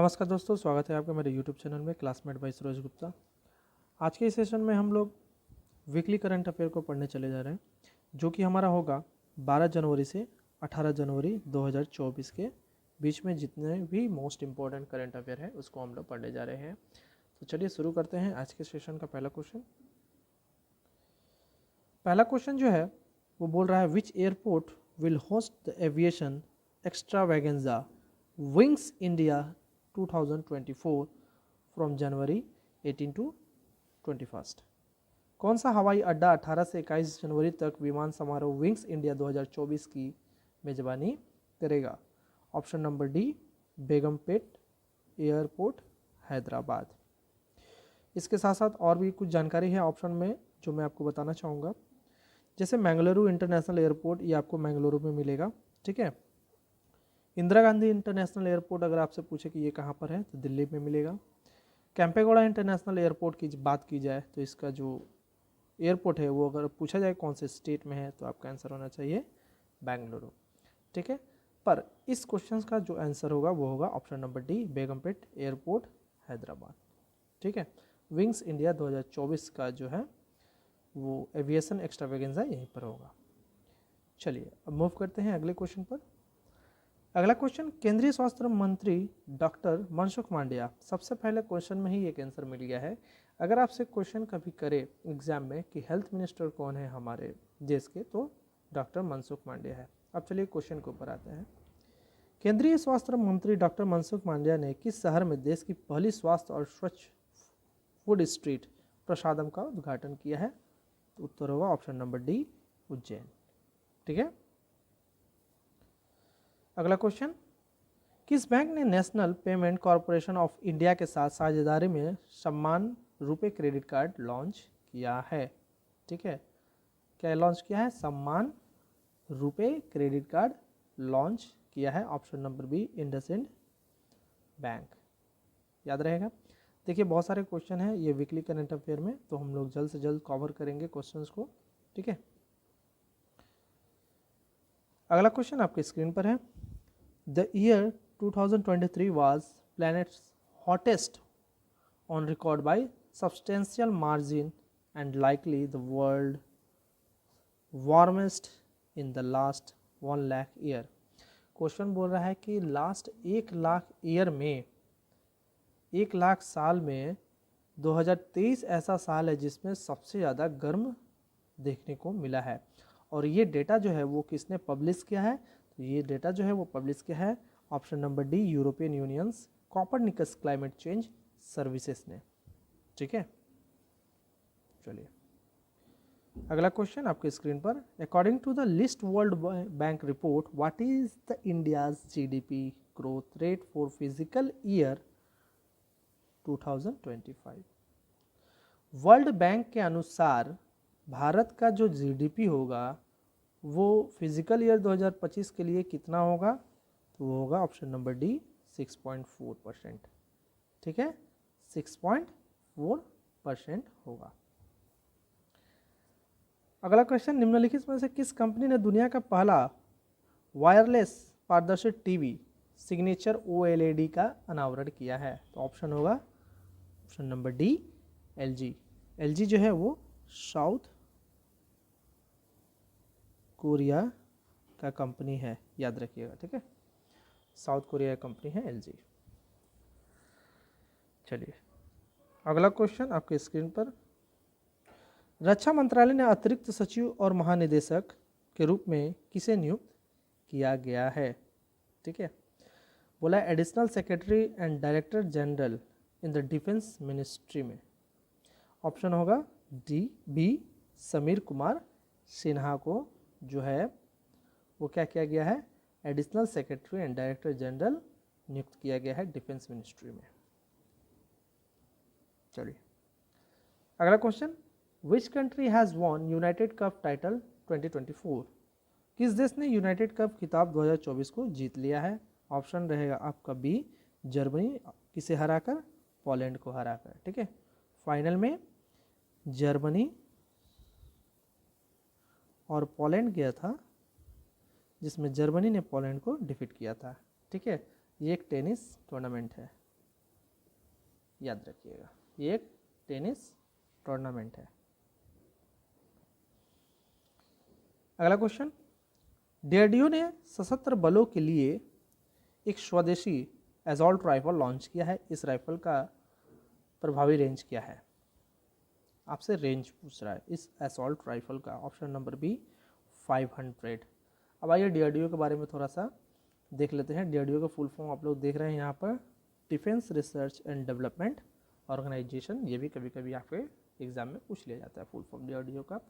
नमस्कार दोस्तों, स्वागत है आपका मेरे YouTube चैनल में क्लासमेट बाय सरोज गुप्ता। आज के इस सेशन में हम लोग वीकली करंट अफेयर को पढ़ने चले जा रहे हैं, जो कि हमारा होगा 12 जनवरी से 18 जनवरी 2024 के बीच में जितने भी मोस्ट इम्पोर्टेंट करंट अफेयर है उसको हम लोग पढ़ने जा रहे हैं। तो चलिए शुरू करते हैं आज के सेशन का पहला क्वेश्चन। पहला क्वेश्चन जो है वो बोल रहा है, which airport will host the aviation extravaganza Wings India 2024 from January 18 to 21। कौन सा हवाई अड्डा 18 से 21 जनवरी तक विमान समारोह विंग्स इंडिया 2024 की मेजबानी करेगा? Option number D, Begumpet airport, Hyderabad. इसके साथ साथ और भी कुछ जानकारी है ऑप्शन में जो मैं आपको बताना चाहूँगा। जैसे मैंगलुरु इंटरनेशनल एयरपोर्ट, ये आपको मैंगलुरु में मिलेगा, ठीक है। इंदिरा गांधी इंटरनेशनल एयरपोर्ट अगर आपसे पूछे कि ये कहाँ पर है तो दिल्ली में मिलेगा। कैंपेगौड़ा इंटरनेशनल एयरपोर्ट की बात की जाए तो इसका जो एयरपोर्ट है वो अगर पूछा जाए कौन से स्टेट में है तो आपका आंसर होना चाहिए बेंगलुरु, ठीक है। पर इस क्वेश्चन का जो आंसर होगा वो होगा option number D, Begumpet airport, Hyderabad, ठीक है। विंग्स इंडिया 2024 का जो है वो एविएशन एक्स्ट्रावेगेंजा यहीं पर होगा। चलिए अब मूव करते हैं अगले क्वेश्चन पर। अगला क्वेश्चन, केंद्रीय स्वास्थ्य मंत्री डॉक्टर मनसुख मांडविया। सबसे पहले क्वेश्चन में ही एक आंसर मिल गया है। अगर आपसे क्वेश्चन कभी करे एग्जाम में कि हेल्थ मिनिस्टर कौन है हमारे देश के, तो डॉक्टर मनसुख मांडविया है। अब चलिए क्वेश्चन के ऊपर आते हैं। केंद्रीय स्वास्थ्य मंत्री डॉक्टर मनसुख मांडविया ने किस शहर में देश की पहली स्वास्थ्य और स्वच्छ फूड स्ट्रीट प्रसादम का उद्घाटन किया है? तो उत्तर होगा ऑप्शन नंबर डी, उज्जैन, ठीक है। अगला क्वेश्चन, किस बैंक ने national payment corporation of India के साथ साझेदारी में सम्मान रुपे क्रेडिट कार्ड लॉन्च किया है? ठीक है, क्या लॉन्च किया है? सम्मान रुपे क्रेडिट कार्ड लॉन्च किया है। Option number B, IndusInd bank, याद रहेगा। देखिए बहुत सारे क्वेश्चन हैं ये वीकली करंट अफेयर में, तो हम लोग जल्द से जल्द कवर करेंगे क्वेश्चंस को, ठीक है। अगला क्वेश्चन आपके स्क्रीन पर है। The year 2023 was planet's hottest on record by substantial margin and likely the world warmest in the last 1 lakh year। Question बोल रहा है कि लास्ट 1 लाख ईयर में, 1 लाख साल में 2023 ऐसा साल है जिसमें सबसे ज़्यादा गर्म देखने को मिला है। और ये डेटा जो है वो किसने पब्लिश किया है? तो ये डेटा जो है वो पब्लिश किया है option number D, European unions Copernicus climate change services ने, ठीक है। चलिए अगला क्वेश्चन आपके स्क्रीन पर। According to the list world bank report, what is the India's GDP growth rate for physical year 2025? World bank के अनुसार भारत का जो जीडीपी होगा वो फिजिकल ईयर 2025 के लिए कितना होगा? तो वो होगा ऑप्शन नंबर डी, 6.4%, ठीक है, 6.4% होगा। अगला क्वेश्चन, निम्नलिखित में से किस कंपनी ने दुनिया का पहला वायरलेस पारदर्शी टीवी सिग्नेचर ओएलईडी का अनावरण किया है? तो ऑप्शन होगा option number D, LG. LG जो है वो साउथ कोरिया का कंपनी है, याद रखिएगा, ठीक है। साउथ कोरिया कंपनी है एलजी। चलिए अगला क्वेश्चन आपके स्क्रीन पर। रक्षा मंत्रालय ने अतिरिक्त सचिव और महानिदेशक के रूप में किसे नियुक्त किया गया है? ठीक है, बोला additional secretary and director general in the defence ministry में। ऑप्शन होगा डी, बी, समीर कुमार सिन्हा को जो है वो क्या किया गया है? Additional secretary and director general नियुक्त किया गया है डिफेंस मिनिस्ट्री में। चलिए अगला question, which country has won United cup title 2024? किस देश ने यूनाइटेड कप खिताब 2024 को जीत लिया है? ऑप्शन रहेगा आपका बी, जर्मनी, किसे हराकर? पोलैंड को हराकर, ठीक है। फाइनल में जर्मनी और पोलैंड गया था, जिसमें जर्मनी ने पोलैंड को डिफीट किया था, ठीक है। ये एक टेनिस टूर्नामेंट है, याद रखिएगा, ये एक टेनिस टूर्नामेंट है। अगला क्वेश्चन, डीआरडीओ ने सशस्त्र बलों के लिए एक स्वदेशी एसॉल्ट राइफल लॉन्च किया है। इस राइफल का प्रभावी रेंज क्या है? आपसे रेंज पूछ रहा है इस एसॉल्ट राइफल का। Option number B 500। अब आइए डीआरडीओ के बारे में थोड़ा सा देख लेते हैं। डीआरडीओ का फुल फॉर्म आप लोग देख रहे हैं यहाँ पर, defence research and development organisation. ये भी कभी कभी आपके एग्जाम में पूछ लिया जाता है फुल फॉर्म डीआरडीओ का।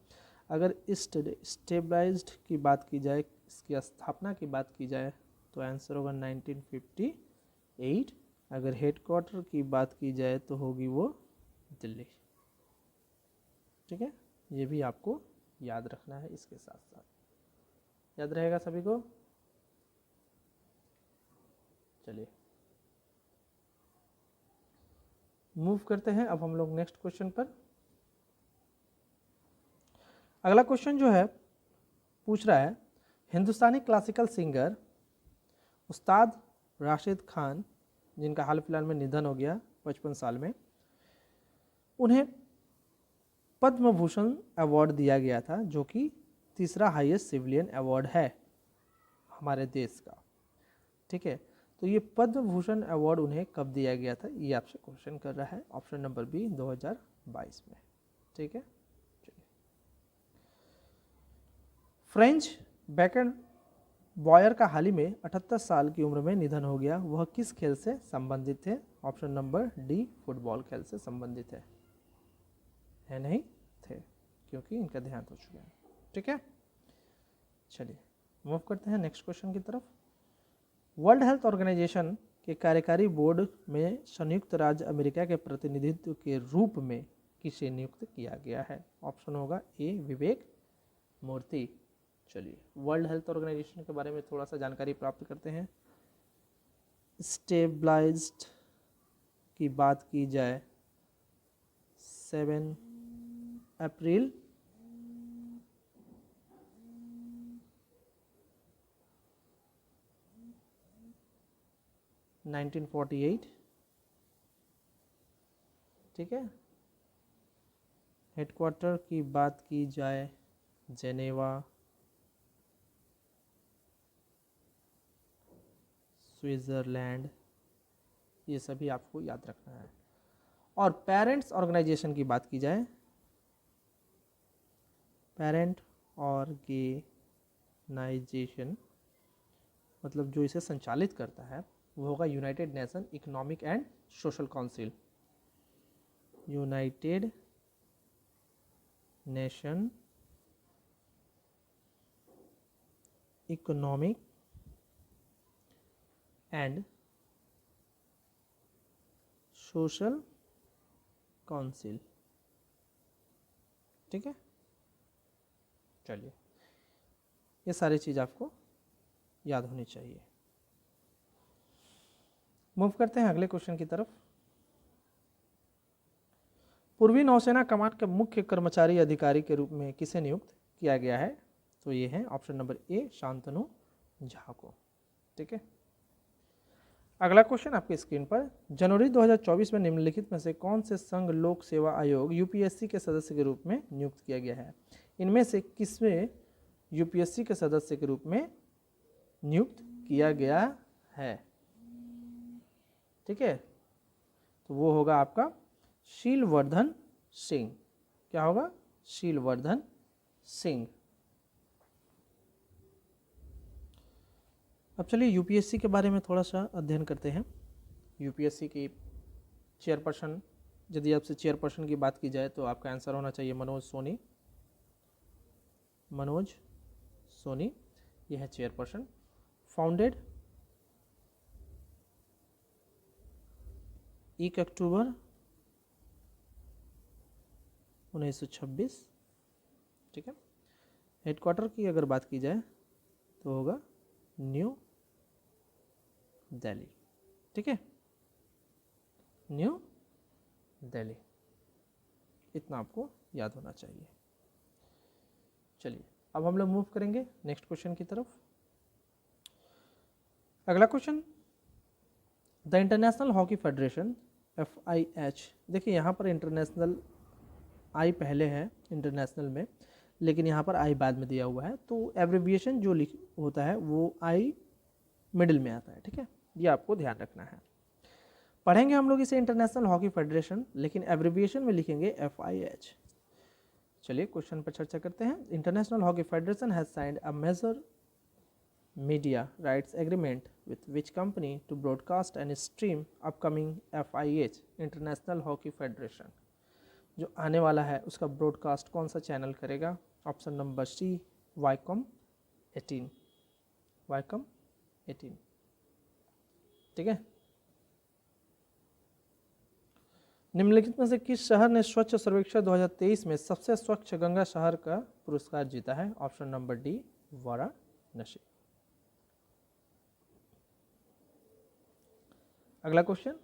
अगर इस स्टेबलाइज्ड की बात की जाए, इसकी स्थापना की बात की जाए तो आंसर होगा 1958। अगर हेडक्वार्टर की बात की जाए तो होगी वो दिल्ली। ठीक है, ये भी आपको याद रखना है इसके साथ साथ। याद रहेगा सभी को? चलिए मूव करते हैं अब हम लोग नेक्स्ट क्वेश्चन पर। अगला क्वेश्चन जो है पूछ रहा है, हिंदुस्तानी क्लासिकल सिंगर उस्ताद राशिद खान, जिनका हाल फिलहाल में निधन हो गया 55 साल में, उन्हें पद्म भूषण अवार्ड दिया गया था, जो कि तीसरा हाईएस्ट सिविलियन अवार्ड है हमारे देश का। ठीक है, तो ये पद्म भूषण अवार्ड उन्हें कब दिया गया था, ये आपसे क्वेश्चन कर रहा है। ऑप्शन नंबर बी 2022 में। ठीक है, फ्रेंच बैकन बॉयर का हाल ही में 78 साल की उम्र में निधन हो गया। वह किस खेल से संबंधित थे? ऑप्शन नंबर डी फुटबॉल खेल से संबंधित है नहीं थे, क्योंकि इनका देहांत हो चुका है। ठीक है, चलिए मूव करते हैं नेक्स्ट क्वेश्चन की तरफ। वर्ल्ड हेल्थ ऑर्गेनाइजेशन के कार्यकारी बोर्ड में संयुक्त राज्य अमेरिका के प्रतिनिधित्व के रूप में किसे नियुक्त किया गया है? ऑप्शन होगा ए विवेक मूर्ति। चलिए वर्ल्ड हेल्थ ऑर्गेनाइजेशन के बारे में थोड़ा सा जानकारी प्राप्त करते हैं। स्टेबलाइज्ड की बात की जाए 7 अप्रैल 1948। ठीक है, हेडक्वार्टर की बात की जाए जेनेवा, स्विट्ज़रलैंड। ये सभी आपको याद रखना है। और पेरेंट्स ऑर्गेनाइजेशन की बात की जाए, पेरेंट ऑर्गेनाइजेशन मतलब जो इसे संचालित करता है वो होगा United nation economic and social council. United nation economic and social council. ठीक है, चलिए ये सारी चीज़ आपको याद होनी चाहिए। मूव करते हैं अगले क्वेश्चन की तरफ। पूर्वी नौसेना कमान के मुख्य कर्मचारी अधिकारी के रूप में किसे नियुक्त किया गया है? तो ये है option number A Shantanu Jha को। ठीक है, अगला क्वेश्चन आपकी स्क्रीन पर, जनवरी 2024 में निम्नलिखित में से कौन से संघ लोक सेवा आयोग यूपीएससी के सदस्य के रूप में नियुक्त किया गया है? इनमें से किसमें यूपीएससी के सदस्य के रूप में नियुक्त किया गया है? ठीक है, तो वो होगा आपका शीलवर्धन सिंह। क्या होगा? शीलवर्धन सिंह। अब चलिए यूपीएससी के बारे में थोड़ा सा अध्ययन करते हैं। यूपीएससी की चेयरपर्सन, यदि आपसे चेयरपर्सन की बात की जाए तो आपका आंसर होना चाहिए मनोज सोनी। मनोज सोनी यह है चेयरपर्सन। फाउंडेड 1 अक्टूबर 1926। ठीक है, हेडक्वार्टर की अगर बात की जाए तो होगा न्यू दिल्ली। ठीक है, न्यू दिल्ली, इतना आपको याद होना चाहिए। चलिए अब हम लोग मूव करेंगे नेक्स्ट क्वेश्चन की तरफ। अगला question, the international hockey federation FIH, देखिए यहाँ पर इंटरनेशनल आई पहले है इंटरनेशनल में, लेकिन यहाँ पर आई बाद में दिया हुआ है, तो एब्रिविएशन जो लिख होता है वो आई मिडिल में आता है, ठीक है, ये आपको ध्यान रखना है। पढ़ेंगे हम लोग इसे इंटरनेशनल हॉकी फेडरेशन, लेकिन एब्रिविएशन में लिखेंगे FIH। चलिए क्वेश्चन पर चर्चा करते हैं। International hockey federation has signed a major media rights agreement with which company to broadcast and stream upcoming FIH international hockey federation जो आने वाला है उसका ब्रॉडकास्ट कौन सा चैनल करेगा? Option number C, Viacom 18, Viacom 18, ठीक है। निम्नलिखित में से किस शहर ने स्वच्छ सर्वेक्षण 2023 में सबसे स्वच्छ गंगा शहर का पुरस्कार जीता है? Option number D, Varanasi. अगला क्वेश्चन,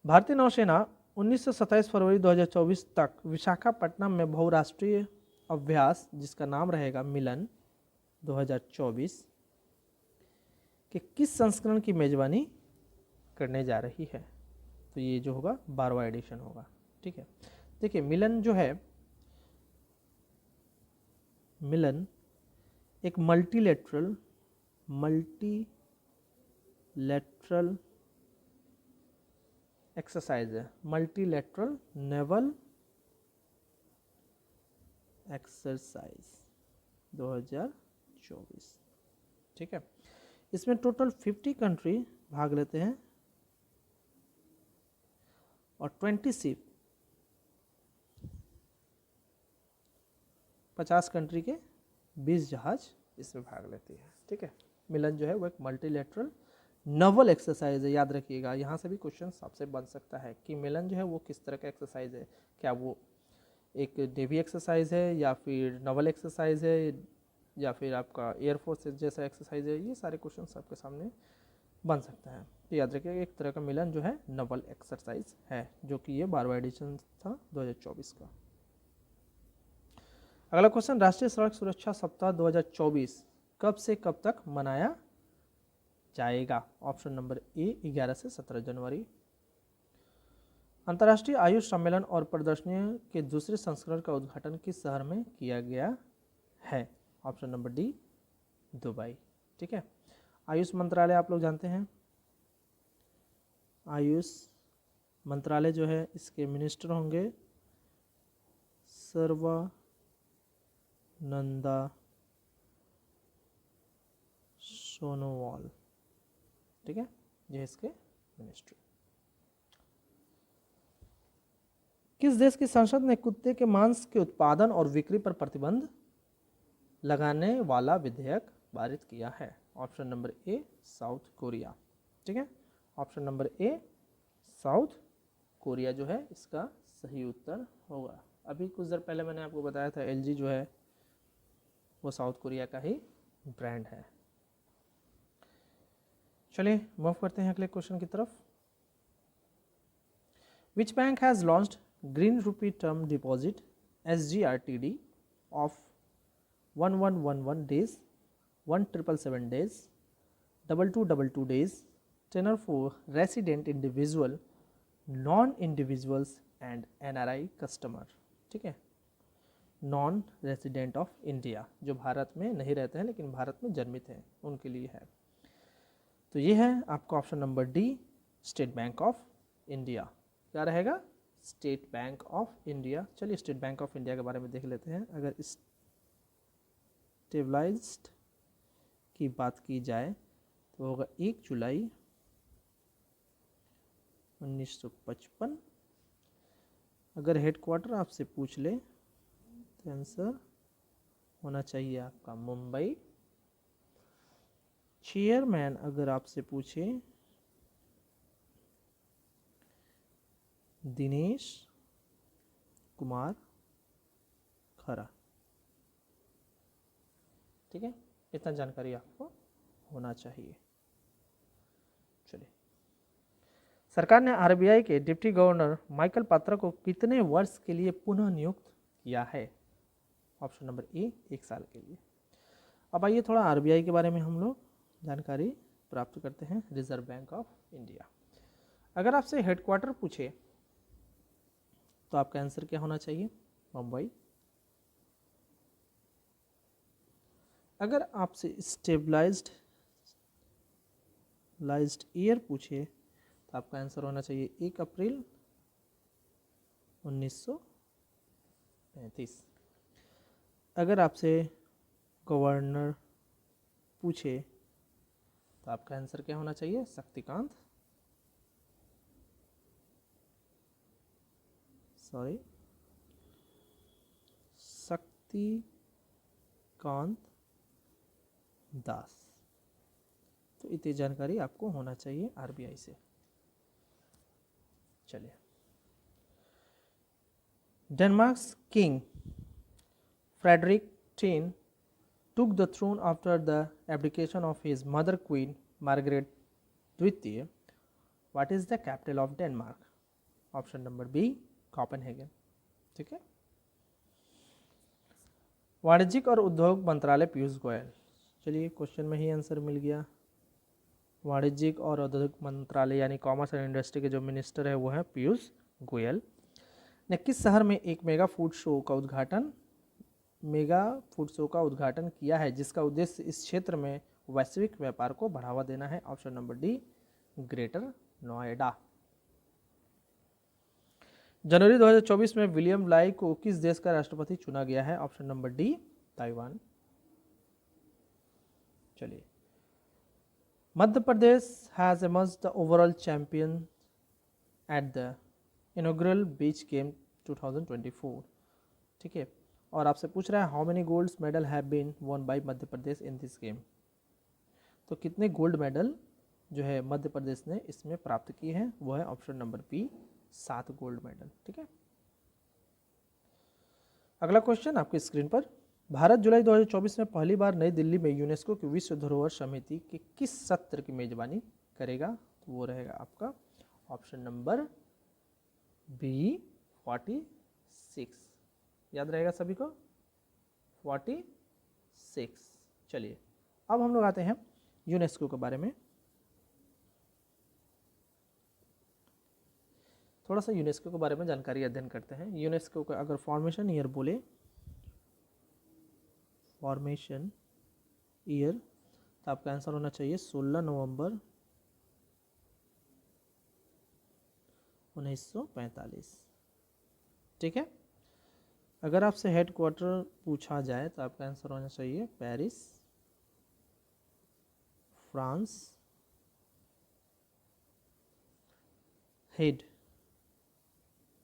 भारतीय नौसेना 1927 फरवरी 2024 तक विशाखापट्टनम में बहुराष्ट्रीय अभ्यास जिसका नाम रहेगा मिलन 2024 के किस संस्करण की मेजबानी करने जा रही है? तो ये जो होगा 12वां एडिशन होगा, ठीक है। देखिए मिलन जो है, मिलन एक मल्टीलेटरल एक्सरसाइज है, मल्टीलेटरल नेवल एक्सरसाइज 2024, ठीक है। इसमें टोटल 50 कंट्री भाग लेते हैं और 20 शिप, 50 कंट्री के 20 जहाज इसमें भाग लेती है, ठीक है। मिलन जो है वो एक मल्टीलेटरल नवल एक्सरसाइज है, याद रखिएगा, यहाँ से भी क्वेश्चन आपसे बन सकता है कि मिलन जो है वो किस तरह का एक्सरसाइज है, क्या वो एक नेवी एक्सरसाइज है या फिर नवल एक्सरसाइज है या फिर आपका एयरफोर्स जैसा एक्सरसाइज है, ये सारे क्वेश्चन आपके सामने बन सकता है। तो याद रखिएगा एक तरह का मिलन जो है नवल एक्सरसाइज है, जो कि ये 12वां एडिशन था 2024 का। अगला क्वेश्चन, राष्ट्रीय सड़क सुरक्षा सप्ताह 2024 कब से कब तक मनाया जाएगा? ऑप्शन नंबर ए, 11 से 17 जनवरी। अंतर्राष्ट्रीय आयुष सम्मेलन और प्रदर्शनी के दूसरे संस्करण का उद्घाटन किस शहर में किया गया है? ऑप्शन नंबर डी, दुबई, ठीक है। आयुष मंत्रालय आप लोग जानते हैं, आयुष मंत्रालय जो है इसके मिनिस्टर होंगे सर्वानंदा सोनोवाल, ठीक है, ये इसके मिनिस्ट्री। किस देश की संसद ने कुत्ते के मांस के उत्पादन और बिक्री पर प्रतिबंध लगाने वाला विधेयक पारित किया है? Option number A, south Korea, ठीक है। Option number A, south Korea जो है इसका सही उत्तर होगा। अभी कुछ देर पहले मैंने आपको बताया था LG जो है वो साउथ कोरिया का ही ब्रांड है। चलिए मूव करते हैं अगले क्वेश्चन की तरफ। Which bank has launched green rupee term deposit SGRTD of 1111 days, 1777 days, 2222 days, tenor for resident individual, non individuals and NRI customer, ठीक है, नॉन रेसिडेंट ऑफ इंडिया, जो भारत में नहीं रहते हैं लेकिन भारत में जन्मित हैं उनके लिए है। तो ये है आपका option number D, state bank of India. क्या रहेगा? State bank of India. चलिए स्टेट बैंक ऑफ इंडिया के बारे में देख लेते हैं। अगर स्टेबलाइज्ड की बात की जाए तो होगा 1 जुलाई 1955। अगर हेडक्वार्टर आपसे पूछ ले तो आंसर होना चाहिए आपका मुंबई। चेयरमैन अगर आपसे पूछे दिनेश कुमार खरा, ठीक है, इतना जानकारी आपको होना चाहिए। चलिए, सरकार ने RBI के डिप्टी गवर्नर माइकल पात्रा को कितने वर्ष के लिए पुनः नियुक्त किया है? ऑप्शन नंबर ए, 1 साल के लिए। अब आइए थोड़ा RBI के बारे में हम लोग जानकारी प्राप्त करते हैं, रिजर्व बैंक ऑफ इंडिया। अगर आपसे हेडक्वार्टर पूछे तो आपका आंसर क्या होना चाहिए? मुंबई। अगर आपसे स्टेबलाइज्ड ईयर पूछे तो आपका आंसर होना चाहिए 1 अप्रैल 1935। अगर आपसे गवर्नर पूछे तो आपका आंसर क्या होना चाहिए? शक्तिकांत दास। तो इतनी जानकारी आपको होना चाहिए आरबीआई से। चलिए, Denmark's king Frederick ten took the throne after the abdication of his mother queen Margaret द्वितीय. What is the capital of Denmark? Option number B Copenhagen. ठीक है. वाणिज्यिक और उद्योग मंत्रालय पीयूष गोयल. चलिए, क्वेश्चन में ही आंसर मिल गया. वाणिज्यिक और औद्योगिक मंत्रालय यानी कॉमर्स एंड इंडस्ट्री के जो मिनिस्टर है वो है पीयूष गोयल ने किस शहर में एक मेगा फूड शो का उद्घाटन किया है जिसका उद्देश्य इस क्षेत्र में वैश्विक व्यापार को बढ़ावा देना है? Option number D Greater Noida. जनवरी 2024 में विलियम लाई को किस देश का राष्ट्रपति चुना गया है? Option number D Taiwan. चलिए, Madhya Pradesh has emerged the overall champion at the inaugural beach game 2024. ठीक है. और आपसे पूछ रहा है how many gold medal have been won by Madhya Pradesh in this game. तो कितने गोल्ड मेडल जो है मध्य प्रदेश ने इसमें प्राप्त किए हैं? वो है option number B 7 gold medal. ठीक है. अगला क्वेश्चन आपकी स्क्रीन पर. भारत जुलाई 2024 में पहली बार नई दिल्ली में यूनेस्को की विश्व धरोहर समिति के किस सत्र की मेजबानी करेगा? तो वो रहेगा आपका ऑप्शन नंबर बी 46. याद रहेगा सभी को 46. चलिए, अब हम लोग आते हैं यूनेस्को के बारे में. थोड़ा सा यूनेस्को के बारे में जानकारी अध्ययन करते हैं. यूनेस्को का अगर फॉर्मेशन ईयर बोले, फॉर्मेशन ईयर, तो आपका आंसर होना चाहिए 16 नवंबर 1945. ठीक है. अगर आपसे हेडक्वार्टर पूछा जाए तो आपका आंसर होना चाहिए पेरिस, फ्रांस. हेड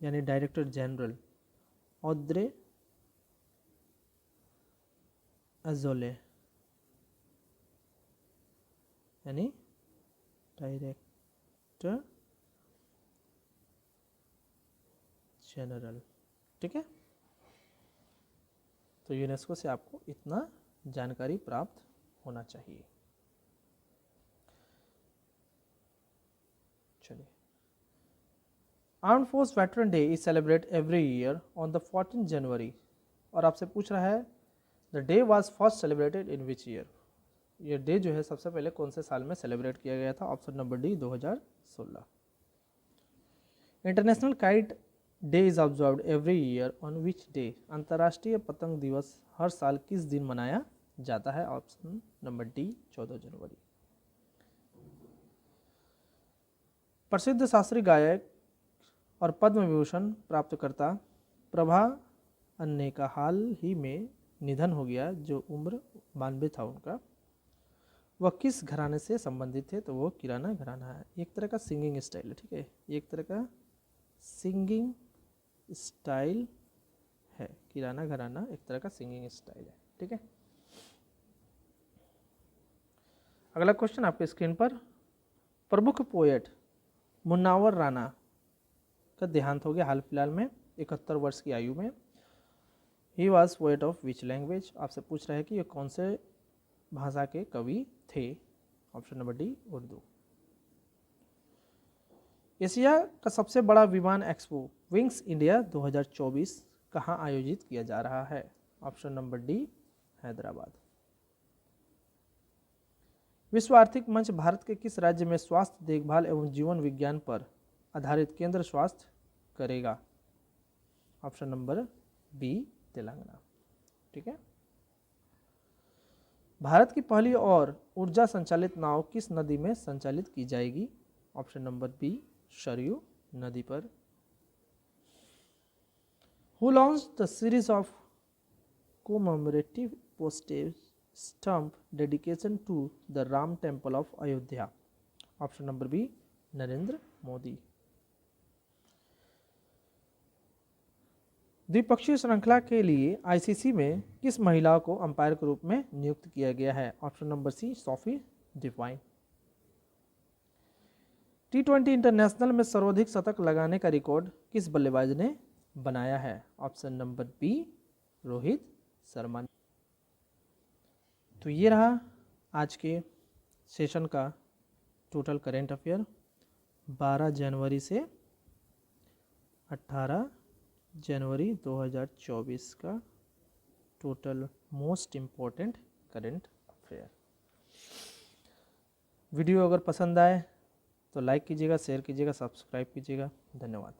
यानी डायरेक्टर जनरल ऑद्रे अजोले यानी डायरेक्टर जनरल. ठीक है. तो यूनेस्को से आपको इतना जानकारी प्राप्त होना चाहिए. चलिए, arm force veteran day is celebrate every year on the 14 जनवरी. और आपसे पूछ रहा है the day was first celebrated in which year. ये डे जो है सबसे पहले कौन से साल में सेलिब्रेट किया गया था? Option number D 2016. International kite day is observed every year on which day. अंतर्राष्ट्रीय पतंग दिवस हर साल किस दिन मनाया जाता है? ऑप्शन नंबर डी 14 जनवरी. प्रसिद्ध शास्त्रीय गायक और पद्म विभूषण प्राप्तकर्ता प्रभा अन्ने का हाल ही में निधन हो गया, जो उम्र 92 था उनका. वह किस घराने से संबंधित थे? तो वो किराना घराना है. एक तरह का सिंगिंग स्टाइल है. ठीक है, एक तरह का सिंगिंग स्टाइल है. किराना घराना एक तरह का सिंगिंग स्टाइल है. ठीक है. अगला क्वेश्चन आपके स्क्रीन पर. प्रमुख पोएट मुन्नावर राना का देहांत हो गया हाल फिलहाल में 71 वर्ष की आयु में. He was poet of which language. आपसे पूछ रहा है कि ये कौन से भाषा के कवि थे? Option number D Urdu. Asia का सबसे बड़ा विमान एक्सपो विंग्स इंडिया 2024 कहाँ आयोजित किया जा रहा है? Option number D Hyderabad. विश्व आर्थिक मंच भारत के किस राज्य में स्वास्थ्य देखभाल एवं जीवन विज्ञान पर आधारित केंद्र स्वास्थ्य करेगा? Option number B Telangana. ठीक है। भारत की पहली और ऊर्जा संचालित नाव किस नदी में संचालित की जाएगी? ऑप्शन नंबर बी सरयू नदी पर। Who launched the series of commemorative postage stamp dedication to the Ram Temple of Ayodhya? Option number B Narendra Modi. द्विपक्षीय श्रृंखला के लिए आईसीसी में किस महिला को अंपायर के रूप में नियुक्त किया गया है? Option number C Sophie Devine. टी20 इंटरनेशनल में सर्वाधिक शतक लगाने का रिकॉर्ड किस बल्लेबाज ने बनाया है? Option number B Rohit Sharma. तो ये रहा आज के सेशन का टोटल करेंट अफेयर 12 जनवरी से 18 जनवरी 2024 का total most important current affair. Video अगर पसंद आए तो लाइक कीजिएगा, शेयर कीजिएगा, सब्सक्राइब कीजिएगा। धन्यवाद।